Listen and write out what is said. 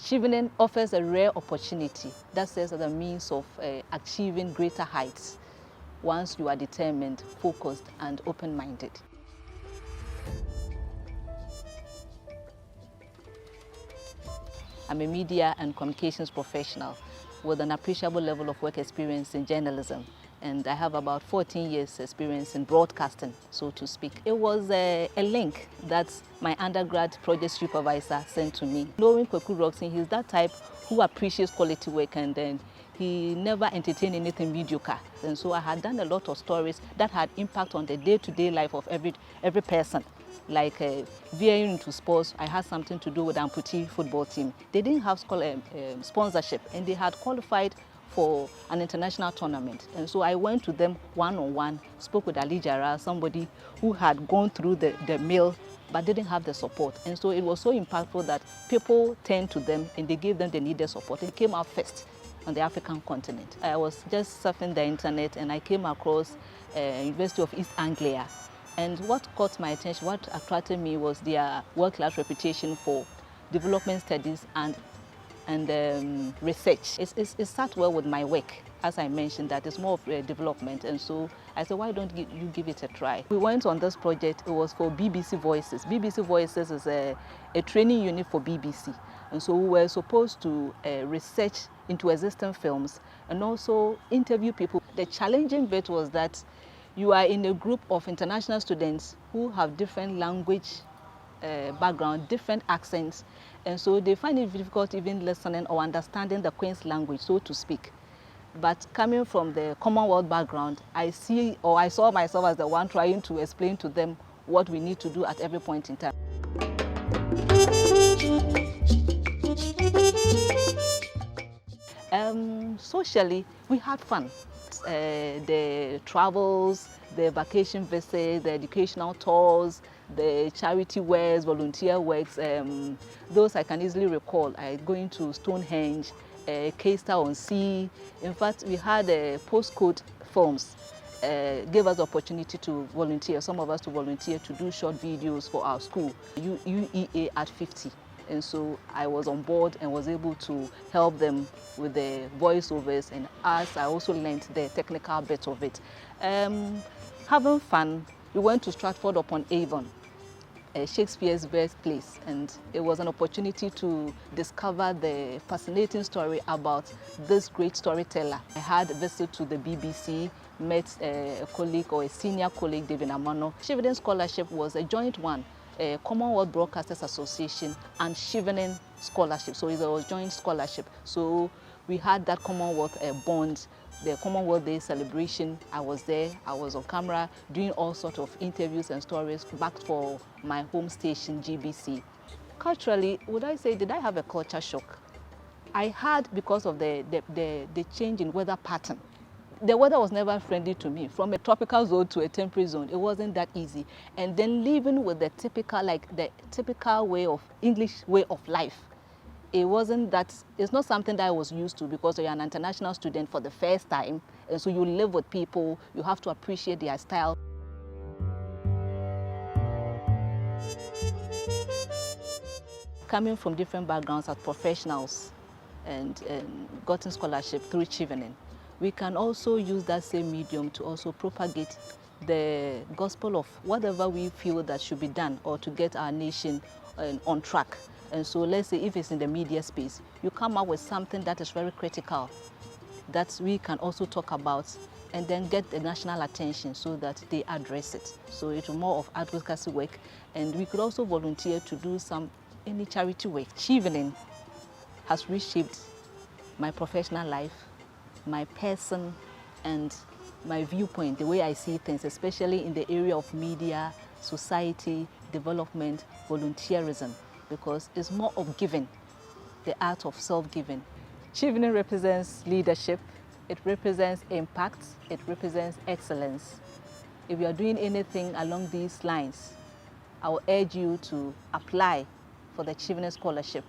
Chevening offers a rare opportunity that serves as a means of achieving greater heights once you are determined, focused, and open-minded. I'm a media and communications professional with an appreciable level of work experience in journalism, and I have about 14 years experience in broadcasting, so to speak. It was a link that my undergrad project supervisor sent to me. Knowing Kweku Rockson, he's that type who appreciates quality work, and then he never entertained anything mediocre. And so I had done a lot of stories that had impact on the day-to-day life of every person. Like veering into sports, I had something to do with the amputee football team. They didn't have sponsorship, and they had qualified for an international tournament. And so I went to them one-on-one, spoke with Ali Jara, somebody who had gone through the mill but didn't have the support. And so it was so impactful that people turned to them and they gave them the needed support. It came out first on the African continent. I was just surfing the internet and I came across University of East Anglia. And what caught my attention, what attracted me was their world-class reputation for development studies and research. It sat well with my work. As I mentioned, that it's more of development, and so I said, why don't you give it a try? We went on this project. It was for BBC Voices. BBC Voices is a training unit for BBC, and so we were supposed to research into existing films and also interview people. The challenging bit was that you are in a group of international students who have different language background, different accents, and so they find it difficult even listening or understanding the Queen's language, so to speak. But coming from the Commonwealth background, I saw myself as the one trying to explain to them what we need to do at every point in time. Socially, we had fun. The travels, the vacation visits, the educational tours, the charity works, volunteer works, those I can easily recall. Going to Stonehenge, Caister-on-Sea. In fact, we had postcode films, gave us the opportunity to volunteer, some of us to volunteer to do short videos for our school, UEA at 50. And so I was on board and was able to help them with the voiceovers, and as I also learned the technical bit of it. Having fun, we went to Stratford-upon-Avon, Shakespeare's birthplace, and it was an opportunity to discover the fascinating story about this great storyteller. I had a visit to the BBC, met a colleague or a senior colleague, David Amano. Chevening Scholarship was a joint one, Commonwealth Broadcasters Association and Chevening Scholarship, so it was a joint scholarship. So we had that Commonwealth bond. The Commonwealth Day celebration, I was there, I was on camera doing all sorts of interviews and stories back for my home station, GBC. Culturally, would I say, did I have a culture shock? I had, because of the change in weather pattern. The weather was never friendly to me. From a tropical zone to a temperate zone, it wasn't that easy. And then living with the typical way of, English way of life. It wasn't that, it's not something that I was used to, because you're an international student for the first time, and so you live with people, you have to appreciate their style. Coming from different backgrounds as professionals and gotten scholarship through Chevening, we can also use that same medium to also propagate the gospel of whatever we feel that should be done or to get our nation on track. And so let's say if it's in the media space, you come up with something that is very critical that we can also talk about and then get the national attention so that they address it. So it's more of advocacy work, and we could also volunteer to do any charity work. Chevening has reshaped my professional life, my person, and my viewpoint, the way I see things, especially in the area of media, society, development, volunteerism, because it's more of giving, the art of self-giving. Chevening represents leadership, it represents impact, it represents excellence. If you are doing anything along these lines, I will urge you to apply for the Chevening Scholarship.